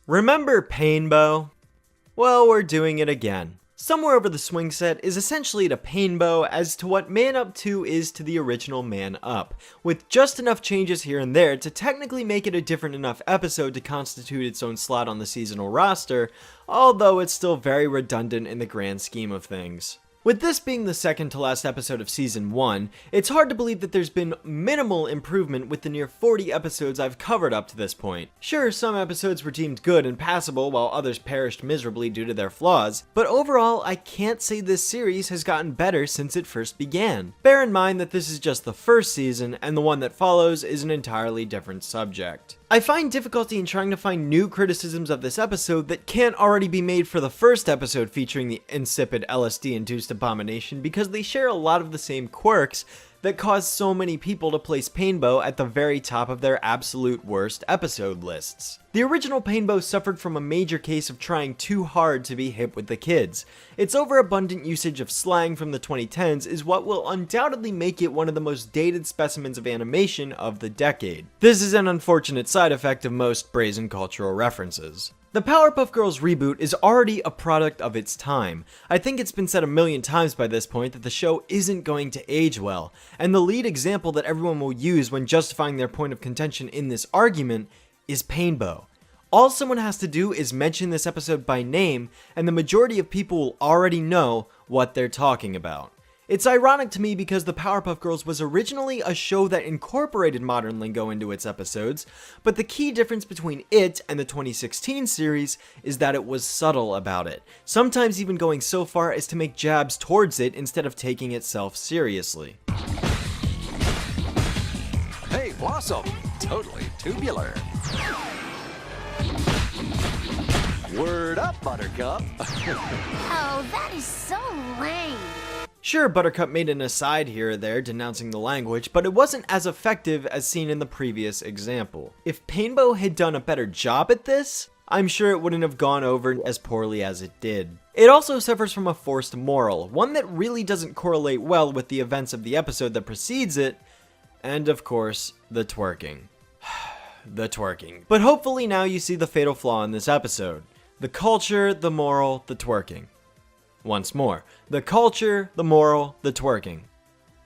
Remember Painbow? Well, we're doing it again. Somewhere Over the Swingset is essentially to Painbow as to what Man Up 2 is to the original Man Up, with just enough changes here and there to technically make it a different enough episode to constitute its own slot on the seasonal roster, although it's still very redundant in the grand scheme of things. With this being the second to last episode of Season 1, it's hard to believe that there's been minimal improvement with the near 40 episodes I've covered up to this point. Sure, some episodes were deemed good and passable while others perished miserably due to their flaws, but overall I can't say this series has gotten better since it first began. Bear in mind that this is just the first season, and the one that follows is an entirely different subject. I find difficulty in trying to find new criticisms of this episode that can't already be made for the first episode featuring the insipid LSD-induced abomination because they share a lot of the same quirks that caused so many people to place Painbow at the very top of their absolute worst episode lists. The original Painbow suffered from a major case of trying too hard to be hip with the kids. Its overabundant usage of slang from the 2010s is what will undoubtedly make it one of the most dated specimens of animation of the decade. This is an unfortunate side effect of most brazen cultural references. The Powerpuff Girls reboot is already a product of its time. I think it's been said a million times by this point that the show isn't going to age well, and the lead example that everyone will use when justifying their point of contention in this argument is Painbow. All someone has to do is mention this episode by name, and the majority of people will already know what they're talking about. It's ironic to me because the Powerpuff Girls was originally a show that incorporated modern lingo into its episodes, but the key difference between it and the 2016 series is that it was subtle about it, sometimes even going so far as to make jabs towards it instead of taking itself seriously. Hey, Blossom! Totally tubular. Word up, Buttercup. Oh, that is so lame. Sure, Buttercup made an aside here or there denouncing the language, but it wasn't as effective as seen in the previous example. If Painbow had done a better job at this, I'm sure it wouldn't have gone over as poorly as it did. It also suffers from a forced moral, one that really doesn't correlate well with the events of the episode that precedes it, and of course, the twerking. The twerking. But hopefully now you see the fatal flaw in this episode. The culture, the moral, the twerking. Once more, the culture, the moral, the twerking.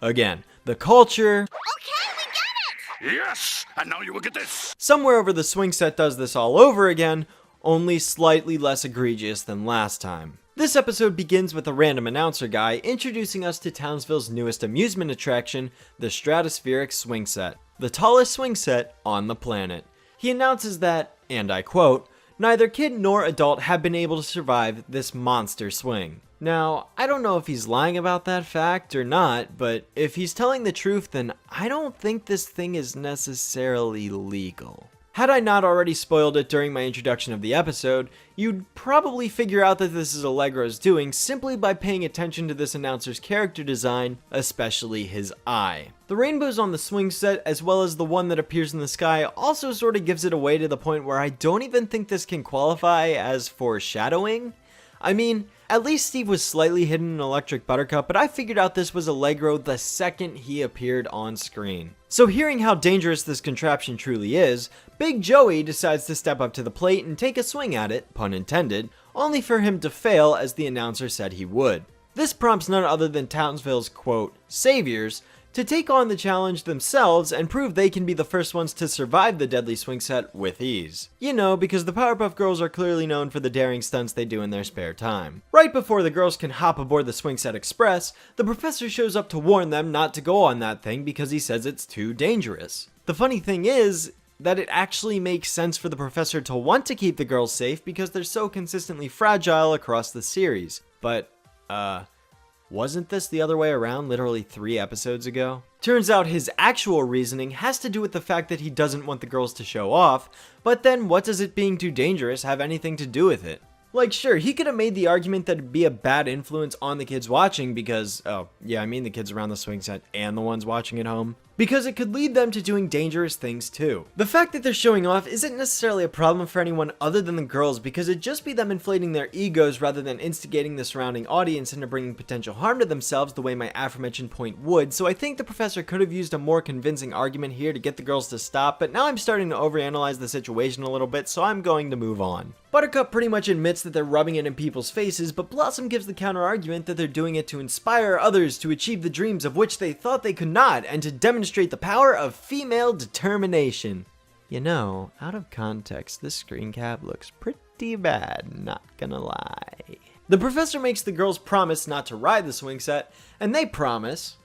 Again, the culture. Okay, we get it! Yes! And now you will get this! Somewhere Over the Swingset does this all over again, only slightly less egregious than last time. This episode begins with a random announcer guy introducing us to Townsville's newest amusement attraction, the stratospheric swingset, the tallest swing set on the planet. He announces that, and I quote, "Neither kid nor adult have been able to survive this monster swing." Now, I don't know if he's lying about that fact or not, but if he's telling the truth, then I don't think this thing is necessarily legal. Had I not already spoiled it during my introduction of the episode, you'd probably figure out that this is Allegro's doing simply by paying attention to this announcer's character design, especially his eye. The rainbows on the swing set, as well as the one that appears in the sky, also sort of gives it away to the point where I don't even think this can qualify as foreshadowing. I mean, at least Steve was slightly hidden in Electric Buttercup, but I figured out this was Allegro the second he appeared on screen. So hearing how dangerous this contraption truly is, Big Joey decides to step up to the plate and take a swing at it, pun intended, only for him to fail as the announcer said he would. This prompts none other than Townsville's, quote, saviors, to take on the challenge themselves and prove they can be the first ones to survive the deadly swing set with ease. You know, because the Powerpuff Girls are clearly known for the daring stunts they do in their spare time. Right before the girls can hop aboard the Swingset Express, the professor shows up to warn them not to go on that thing because he says it's too dangerous. The funny thing is that it actually makes sense for the professor to want to keep the girls safe because they're so consistently fragile across the series. But, wasn't this the other way around literally 3 episodes ago? Turns out his actual reasoning has to do with the fact that he doesn't want the girls to show off, but then what does it being too dangerous have anything to do with it? Like, sure, he could have made the argument that it'd be a bad influence on the kids watching because, the kids around the swing set and the ones watching at home, because it could lead them to doing dangerous things too. The fact that they're showing off isn't necessarily a problem for anyone other than the girls, because it'd just be them inflating their egos rather than instigating the surrounding audience into bringing potential harm to themselves the way my aforementioned point would, so I think the professor could have used a more convincing argument here to get the girls to stop, but now I'm starting to overanalyze the situation a little bit, so I'm going to move on. Buttercup pretty much admits that they're rubbing it in people's faces, but Blossom gives the counter-argument that they're doing it to inspire others to achieve the dreams of which they thought they could not, and to demonstrate the power of female determination. You know, out of context, this screen cap looks pretty bad, not gonna lie. The professor makes the girls promise not to ride the swing set, and they promise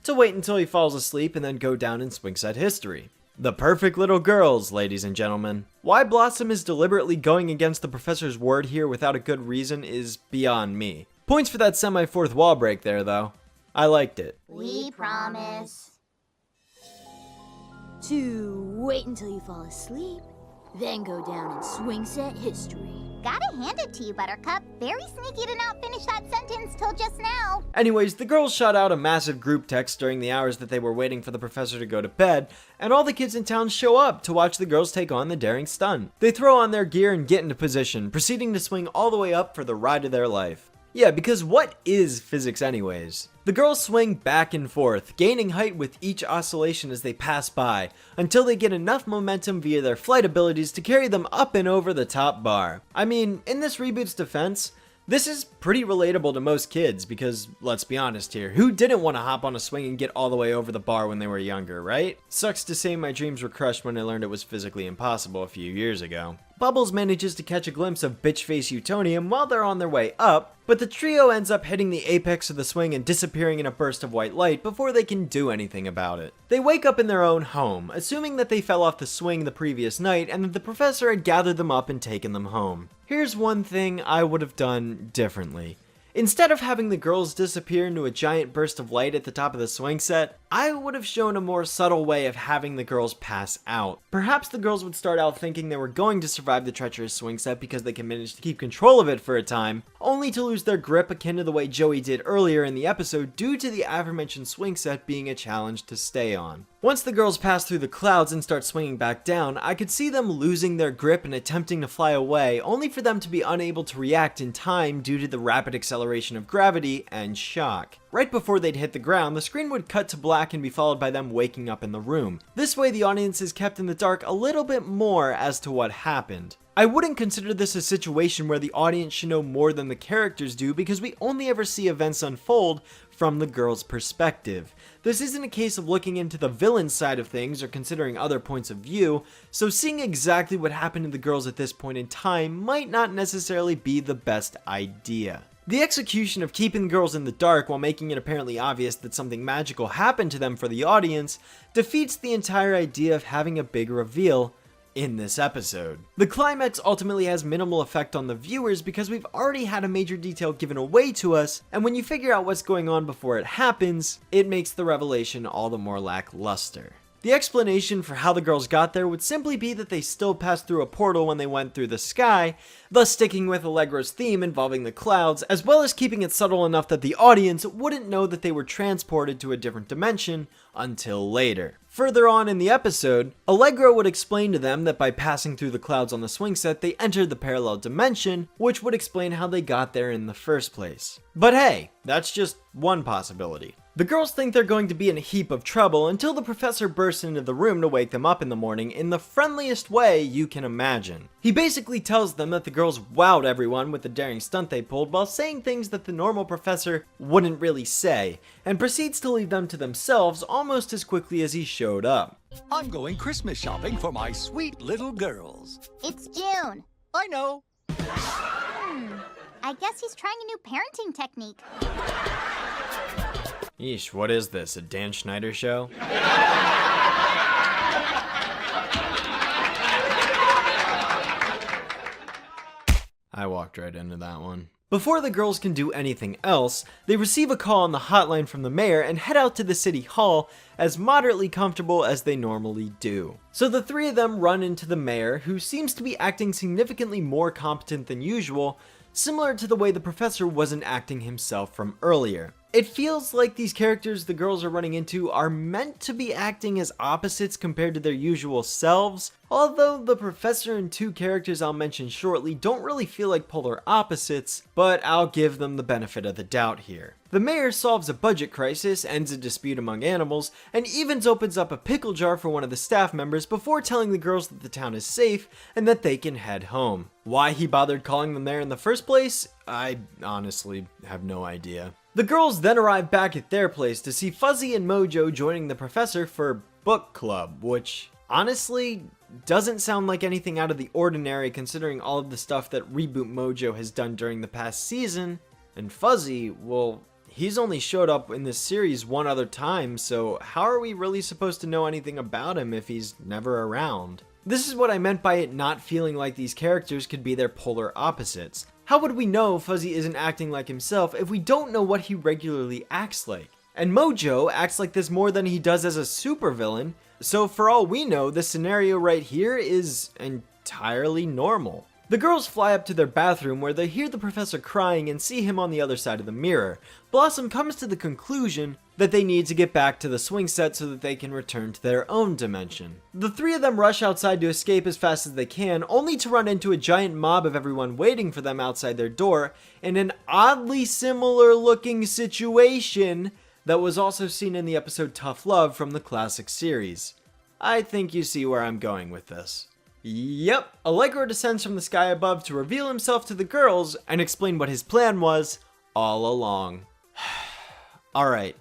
to wait until he falls asleep and then go down in swing set history. The perfect little girls, ladies and gentlemen. Why Blossom is deliberately going against the professor's word here without a good reason is beyond me. Points for that semi-fourth wall break there, though. I liked it. We promise. To wait until you fall asleep, then go down in swing set history. Gotta hand it to you, Buttercup. Very sneaky to not finish that sentence till just now. Anyways, the girls shot out a massive group text during the hours that they were waiting for the professor to go to bed, and all the kids in town show up to watch the girls take on the daring stunt. They throw on their gear and get into position, proceeding to swing all the way up for the ride of their life. Yeah, because what is physics anyways? The girls swing back and forth, gaining height with each oscillation as they pass by, until they get enough momentum via their flight abilities to carry them up and over the top bar. I mean, in this reboot's defense, this is pretty relatable to most kids because, let's be honest here, who didn't want to hop on a swing and get all the way over the bar when they were younger, right? Sucks to say my dreams were crushed when I learned it was physically impossible a few years ago. Bubbles manages to catch a glimpse of bitch-face Utonium while they're on their way up, but the trio ends up hitting the apex of the swing and disappearing in a burst of white light before they can do anything about it. They wake up in their own home, assuming that they fell off the swing the previous night and that the professor had gathered them up and taken them home. Here's one thing I would have done differently. Instead of having the girls disappear into a giant burst of light at the top of the swing set, I would have shown a more subtle way of having the girls pass out. Perhaps the girls would start out thinking they were going to survive the treacherous swing set because they can manage to keep control of it for a time, only to lose their grip akin to the way Joey did earlier in the episode due to the aforementioned swing set being a challenge to stay on. Once the girls pass through the clouds and start swinging back down, I could see them losing their grip and attempting to fly away, only for them to be unable to react in time due to the rapid acceleration of gravity and shock. Right before they'd hit the ground, the screen would cut to black and be followed by them waking up in the room. This way the audience is kept in the dark a little bit more as to what happened. I wouldn't consider this a situation where the audience should know more than the characters do because we only ever see events unfold from the girls' perspective. This isn't a case of looking into the villain side of things or considering other points of view, so seeing exactly what happened to the girls at this point in time might not necessarily be the best idea. The execution of keeping the girls in the dark while making it apparently obvious that something magical happened to them for the audience defeats the entire idea of having a big reveal in this episode. The climax ultimately has minimal effect on the viewers because we've already had a major detail given away to us, and when you figure out what's going on before it happens, it makes the revelation all the more lackluster. The explanation for how the girls got there would simply be that they still passed through a portal when they went through the sky, thus sticking with Allegro's theme involving the clouds, as well as keeping it subtle enough that the audience wouldn't know that they were transported to a different dimension until later. Further on in the episode, Allegro would explain to them that by passing through the clouds on the swing set, they entered the parallel dimension, which would explain how they got there in the first place. But hey, that's just one possibility. The girls think they're going to be in a heap of trouble until the professor bursts into the room to wake them up in the morning in the friendliest way you can imagine. He basically tells them that the girls wowed everyone with the daring stunt they pulled while saying things that the normal professor wouldn't really say, and proceeds to leave them to themselves almost as quickly as he showed up. I'm going Christmas shopping for my sweet little girls. It's June. I know. I guess he's trying a new parenting technique. Yeesh, what is this, a Dan Schneider show? I walked right into that one. Before the girls can do anything else, they receive a call on the hotline from the mayor and head out to the city hall as moderately comfortable as they normally do. So the three of them run into the mayor, who seems to be acting significantly more competent than usual, similar to the way the professor wasn't acting himself from earlier. It feels like these characters the girls are running into are meant to be acting as opposites compared to their usual selves, although the professor and two characters I'll mention shortly don't really feel like polar opposites, but I'll give them the benefit of the doubt here. The mayor solves a budget crisis, ends a dispute among animals, and even opens up a pickle jar for one of the staff members before telling the girls that the town is safe and that they can head home. Why he bothered calling them there in the first place, I honestly have no idea. The girls then arrive back at their place to see Fuzzy and Mojo joining the professor for book club, which honestly doesn't sound like anything out of the ordinary considering all of the stuff that Reboot Mojo has done during the past season. And Fuzzy, well, he's only showed up in this series one other time, so how are we really supposed to know anything about him if he's never around? This is what I meant by it not feeling like these characters could be their polar opposites. How would we know Fuzzy isn't acting like himself if we don't know what he regularly acts like? And Mojo acts like this more than he does as a supervillain, so for all we know, this scenario right here is entirely normal. The girls fly up to their bathroom where they hear the professor crying and see him on the other side of the mirror. Blossom comes to the conclusion that they need to get back to the Swingset so that they can return to their own dimension. The three of them rush outside to escape as fast as they can, only to run into a giant mob of everyone waiting for them outside their door in an oddly similar looking situation that was also seen in the episode Tough Love from the classic series. I think you see where I'm going with this. Yep, Allegro descends from the sky above to reveal himself to the girls and explain what his plan was all along. Alright,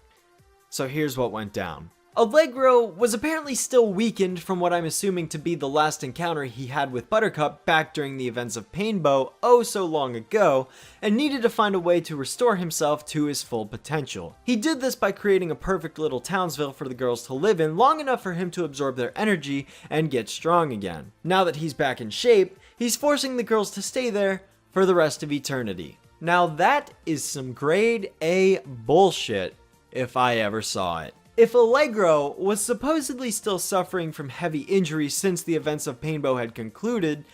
so here's what went down. Allegro was apparently still weakened from what I'm assuming to be the last encounter he had with Buttercup back during the events of Painbow oh so long ago, and needed to find a way to restore himself to his full potential. He did this by creating a perfect little Townsville for the girls to live in long enough for him to absorb their energy and get strong again. Now that he's back in shape, he's forcing the girls to stay there for the rest of eternity. Now that is some grade A bullshit if I ever saw it. If Allegro was supposedly still suffering from heavy injuries since the events of Painbow had concluded,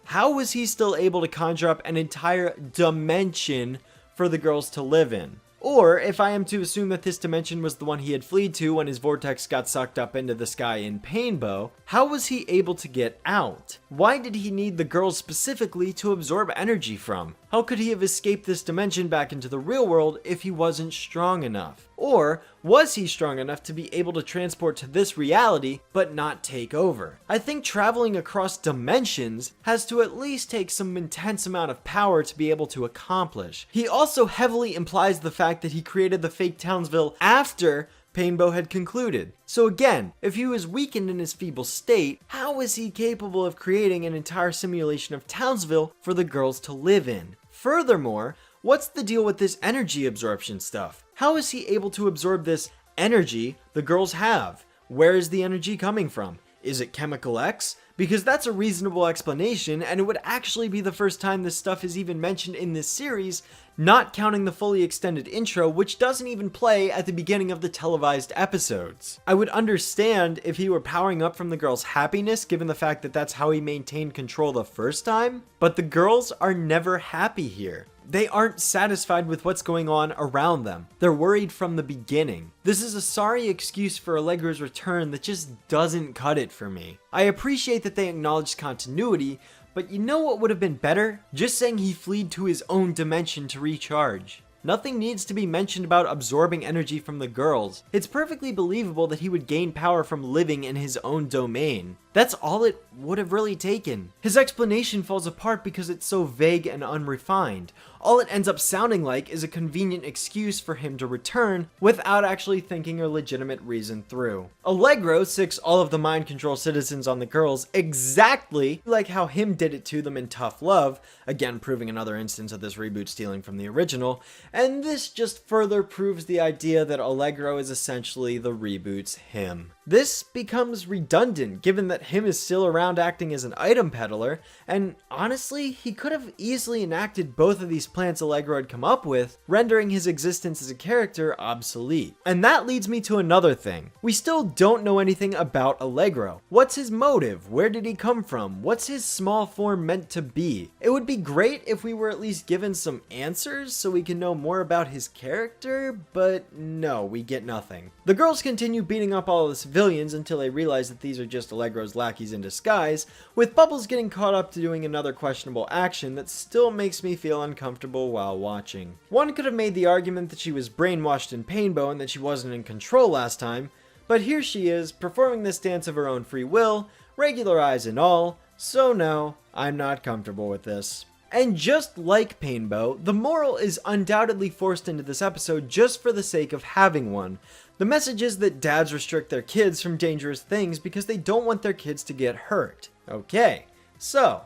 how was he still able to conjure up an entire dimension for the girls to live in? Or, if I am to assume that this dimension was the one he had fled to when his vortex got sucked up into the sky in Painbow, how was he able to get out? Why did he need the girls specifically to absorb energy from? How could he have escaped this dimension back into the real world if he wasn't strong enough? Or, was he strong enough to be able to transport to this reality, but not take over? I think traveling across dimensions has to at least take some intense amount of power to be able to accomplish. He also heavily implies the fact that he created the fake Townsville after Painbow had concluded. So again, if he was weakened in his feeble state, how is he capable of creating an entire simulation of Townsville for the girls to live in? Furthermore, what's the deal with this energy absorption stuff? How is he able to absorb this energy the girls have? Where is the energy coming from? Is it Chemical X? Because that's a reasonable explanation, and it would actually be the first time this stuff is even mentioned in this series, not counting the fully extended intro, which doesn't even play at the beginning of the televised episodes. I would understand if he were powering up from the girls' happiness, given the fact that that's how he maintained control the first time, but the girls are never happy here. They aren't satisfied with what's going on around them. They're worried from the beginning. This is a sorry excuse for Allegro's return that just doesn't cut it for me. I appreciate that they acknowledged continuity, but you know what would have been better? Just saying he fled to his own dimension to recharge. Nothing needs to be mentioned about absorbing energy from the girls. It's perfectly believable that he would gain power from living in his own domain. That's all it would have really taken. His explanation falls apart because it's so vague and unrefined. All it ends up sounding like is a convenient excuse for him to return without actually thinking a legitimate reason through. Allegro sicks all of the mind control citizens on the girls exactly like how him did it to them in Tough Love, again proving another instance of this reboot stealing from the original, and this just further proves the idea that Allegro is essentially the reboot's him. This becomes redundant given that him is still around acting as an item peddler, and honestly, he could have easily enacted both of these plans Allegro had come up with, rendering his existence as a character obsolete. And that leads me to another thing. We still don't know anything about Allegro. What's his motive? Where did he come from? What's his small form meant to be? It would be great if we were at least given some answers so we can know more about his character, but no, we get nothing. The girls continue beating up all the civilians until they realize that these are just Allegro's lackeys in disguise, with Bubbles getting caught up to doing another questionable action that still makes me feel uncomfortable while watching. One could have made the argument that she was brainwashed in Painbow and that she wasn't in control last time, but here she is, performing this dance of her own free will, regular eyes and all, so no, I'm not comfortable with this. And just like Painbow, the moral is undoubtedly forced into this episode just for the sake of having one. The message is that dads restrict their kids from dangerous things because they don't want their kids to get hurt. Okay, so,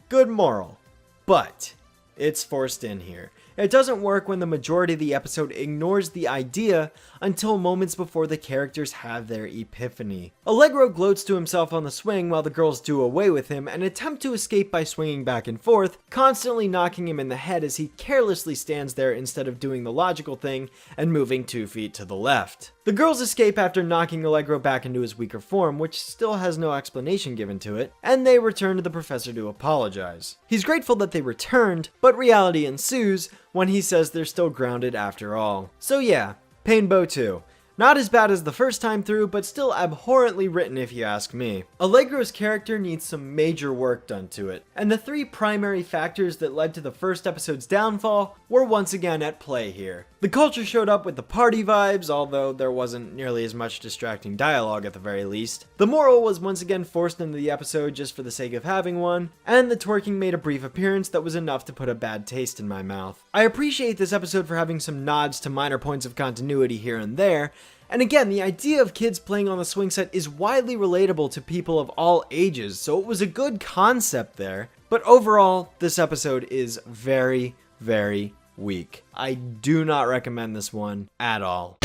good moral, but it's forced in here. It doesn't work when the majority of the episode ignores the idea until moments before the characters have their epiphany. Allegro gloats to himself on the swing while the girls do away with him and attempt to escape by swinging back and forth, constantly knocking him in the head as he carelessly stands there instead of doing the logical thing and moving 2 feet to the left. The girls escape after knocking Allegro back into his weaker form, which still has no explanation given to it, and they return to the professor to apologize. He's grateful that they returned, but reality ensues when he says they're still grounded after all. So yeah, Painbow 2. Not as bad as the first time through, but still abhorrently written if you ask me. Allegro's character needs some major work done to it, and the 3 primary factors that led to the first episode's downfall were once again at play here. The culture showed up with the party vibes, although there wasn't nearly as much distracting dialogue at the very least. The moral was once again forced into the episode just for the sake of having one, and the twerking made a brief appearance that was enough to put a bad taste in my mouth. I appreciate this episode for having some nods to minor points of continuity here and there, and again, the idea of kids playing on the swing set is widely relatable to people of all ages, so it was a good concept there. But overall, this episode is very, very weak. I do not recommend this one at all.